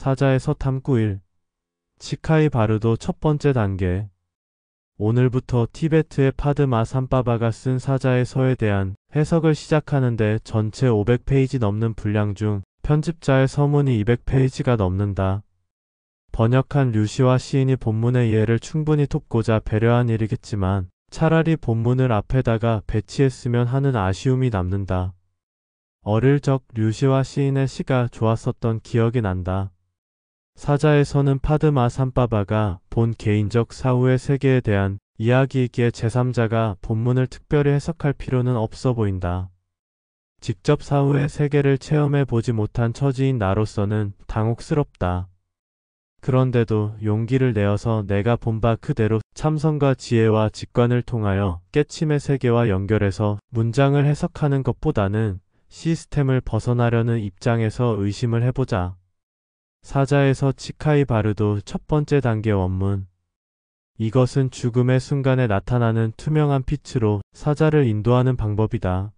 사자에서 탐구 1. 치카이 바르도 첫 번째 단계. 오늘부터 티베트의 파드마 삼바바가 쓴 사자의 서에 대한 해석을 시작하는데 전체 500페이지 넘는 분량 중 편집자의 서문이 200페이지가 넘는다. 번역한 류시와 시인이 본문의 이해를 충분히 돕고자 배려한 일이겠지만 차라리 본문을 앞에다가 배치했으면 하는 아쉬움이 남는다. 어릴 적 류시와 시인의 시가 좋았었던 기억이 난다. 사자에서는 파드마 삼바바가 본 개인적 사후의 세계에 대한 이야기이기에 제3자가 본문을 특별히 해석할 필요는 없어 보인다. 직접 사후의 세계를 체험해 보지 못한 처지인 나로서는 당혹스럽다. 그런데도 용기를 내어서 내가 본 바 그대로 참선과 지혜와 직관을 통하여 깨침의 세계와 연결해서 문장을 해석하는 것보다는 시스템을 벗어나려는 입장에서 의심을 해보자. 사자에서 치카이 바르도 첫 번째 단계 원문. 이것은 죽음의 순간에 나타나는 투명한 빛으로 사자를 인도하는 방법이다.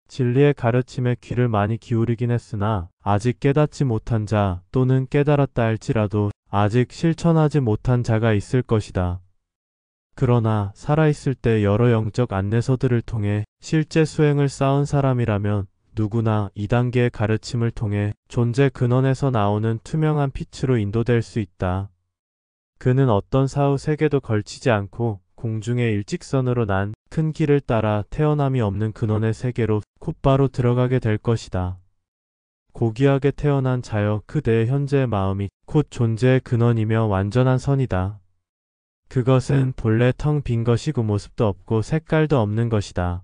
진리의 가르침에 귀를 많이 기울이긴 했으나 아직 깨닫지 못한 자 또는 깨달았다 할지라도 아직 실천하지 못한 자가 있을 것이다. 그러나 살아있을 때 여러 영적 안내서들을 통해 실제 수행을 쌓은 사람이라면 누구나 2단계의 가르침을 통해 존재 근원에서 나오는 투명한 빛으로 인도될 수 있다. 그는 어떤 사후 세계도 걸치지 않고 공중의 일직선으로 난 큰 길을 따라 태어남이 없는 근원의 세계로 곧바로 들어가게 될 것이다. 고귀하게 태어난 자여 그대의 현재의 마음이 곧 존재의 근원이며 완전한 선이다. 그것은 본래 텅 빈 것이고 모습도 없고 색깔도 없는 것이다.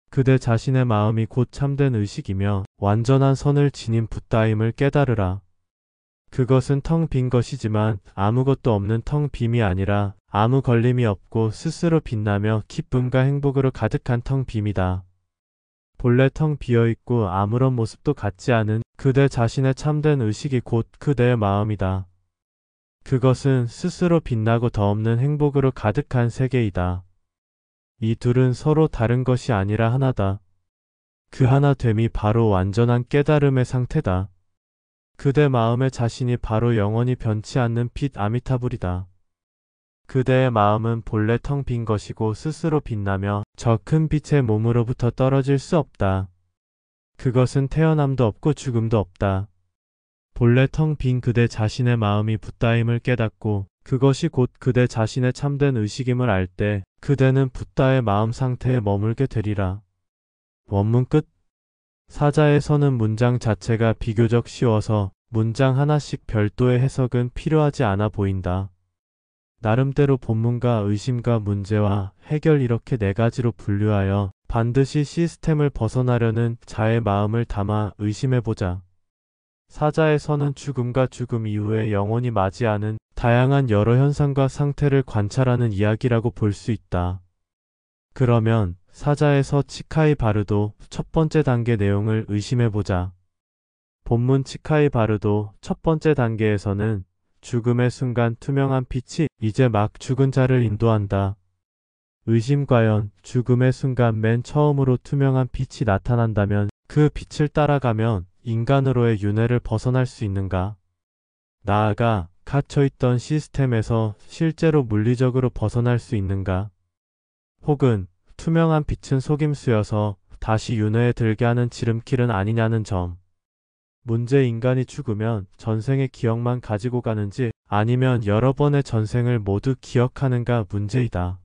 그대 자신의 마음이 곧 참된 의식이며 완전한 선을 지닌 붓다임을 깨달으라. 그것은 텅 빈 것이지만 아무것도 없는 텅 빔이 아니라 아무 걸림이 없고 스스로 빛나며 기쁨과 행복으로 가득한 텅 빔이다. 본래 텅 비어있고 아무런 모습도 갖지 않은 그대 자신의 참된 의식이 곧 그대의 마음이다. 그것은 스스로 빛나고 더 없는 행복으로 가득한 세계이다. 이 둘은 서로 다른 것이 아니라 하나다. 그 하나됨이 바로 완전한 깨달음의 상태다. 그대 마음의 자신이 바로 영원히 변치 않는 빛 아미타불이다. 그대의 마음은 본래 텅 빈 것이고 스스로 빛나며 저 큰 빛의 몸으로부터 떨어질 수 없다. 그것은 태어남도 없고 죽음도 없다. 본래 텅 빈 그대 자신의 마음이 붓다임을 깨닫고 그것이 곧 그대 자신의 참된 의식임을 알 때 그대는 붓다의 마음 상태에 머물게 되리라. 원문 끝. 사자에서는 문장 자체가 비교적 쉬워서 문장 하나씩 별도의 해석은 필요하지 않아 보인다. 나름대로 본문과 의심과 문제와 해결 이렇게 4가지로 분류하여 반드시 시스템을 벗어나려는 자의 마음을 담아 의심해보자. 사자에서는 죽음과 죽음 이후에 영원히 맞이하는 다양한 여러 현상과 상태를 관찰하는 이야기라고 볼 수 있다. 그러면 사자에서 치카이 바르도 첫 번째 단계 내용을 의심해보자. 본문 치카이 바르도 첫 번째 단계에서는 죽음의 순간 투명한 빛이 이제 막 죽은 자를 인도한다. 의심 과연 죽음의 순간 맨 처음으로 투명한 빛이 나타난다면 그 빛을 따라가면 인간으로의 윤회를 벗어날 수 있는가? 나아가 갇혀있던 시스템에서 실제로 물리적으로 벗어날 수 있는가? 혹은 투명한 빛은 속임수여서 다시 윤회에 들게 하는 지름길은 아니냐는 점. 문제 인간이 죽으면 전생의 기억만 가지고 가는지 아니면 여러 번의 전생을 모두 기억하는가 문제이다.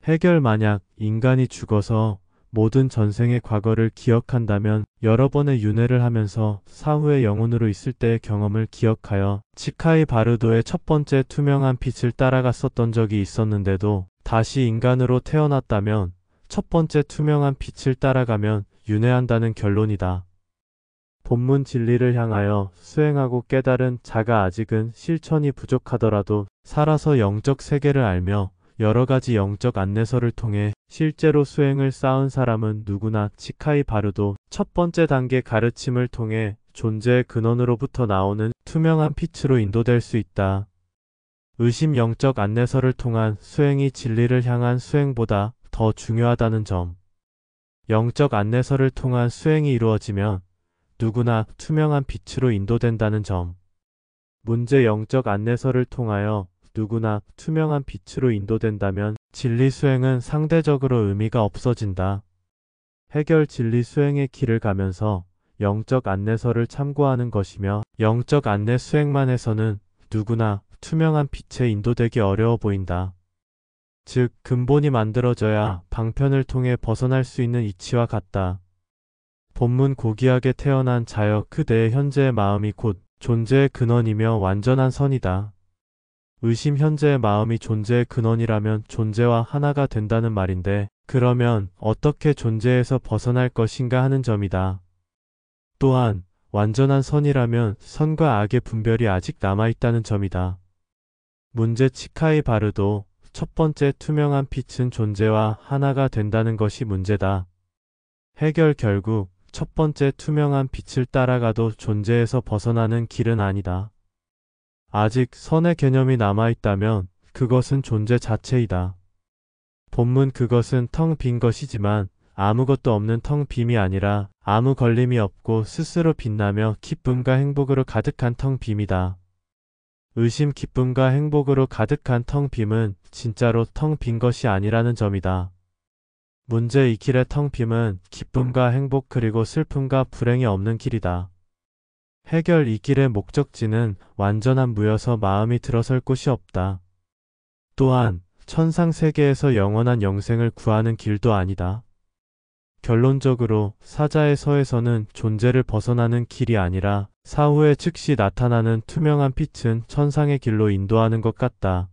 해결 만약 인간이 죽어서 모든 전생의 과거를 기억한다면 여러 번의 윤회를 하면서 사후의 영혼으로 있을 때의 경험을 기억하여 치카이 바르도의 첫 번째 투명한 빛을 따라갔었던 적이 있었는데도 다시 인간으로 태어났다면 첫 번째 투명한 빛을 따라가면 윤회한다는 결론이다. 본문 진리를 향하여 수행하고 깨달은 자가 아직은 실천이 부족하더라도 살아서 영적 세계를 알며 여러 가지 영적 안내서를 통해 실제로 수행을 쌓은 사람은 누구나 치카이 바르도 첫 번째 단계 가르침을 통해 존재의 근원으로부터 나오는 투명한 빛으로 인도될 수 있다. 의심 영적 안내서를 통한 수행이 진리를 향한 수행보다 더 중요하다는 점. 영적 안내서를 통한 수행이 이루어지면 누구나 투명한 빛으로 인도된다는 점. 문제 영적 안내서를 통하여 누구나 투명한 빛으로 인도된다면 진리 수행은 상대적으로 의미가 없어진다. 해결 진리 수행의 길을 가면서 영적 안내서를 참고하는 것이며 영적 안내 수행만 해서는 누구나 투명한 빛에 인도되기 어려워 보인다. 즉 근본이 만들어져야 방편을 통해 벗어날 수 있는 이치와 같다. 본문 고귀하게 태어난 자여 그대의 현재의 마음이 곧 존재의 근원이며 완전한 선이다. 의심 현재의 마음이 존재의 근원이라면 존재와 하나가 된다는 말인데 그러면 어떻게 존재에서 벗어날 것인가 하는 점이다. 또한 완전한 선이라면 선과 악의 분별이 아직 남아있다는 점이다. 문제 치카이 바르도 첫 번째 투명한 빛은 존재와 하나가 된다는 것이 문제다. 해결 결국 첫 번째 투명한 빛을 따라가도 존재에서 벗어나는 길은 아니다. 아직 선의 개념이 남아있다면 그것은 존재 자체이다. 본문 그것은 텅 빈 것이지만 아무것도 없는 텅 빔이 아니라 아무 걸림이 없고 스스로 빛나며 기쁨과 행복으로 가득한 텅 빔이다. 의심 기쁨과 행복으로 가득한 텅 빔은 진짜로 텅 빈 것이 아니라는 점이다. 문제 이 길의 텅 빔은 기쁨과 행복 그리고 슬픔과 불행이 없는 길이다. 해결 이 길의 목적지는 완전한 무여서 마음이 들어설 곳이 없다. 또한 천상 세계에서 영원한 영생을 구하는 길도 아니다. 결론적으로 사자의 서에서는 존재를 벗어나는 길이 아니라 사후에 즉시 나타나는 투명한 빛은 천상의 길로 인도하는 것 같다.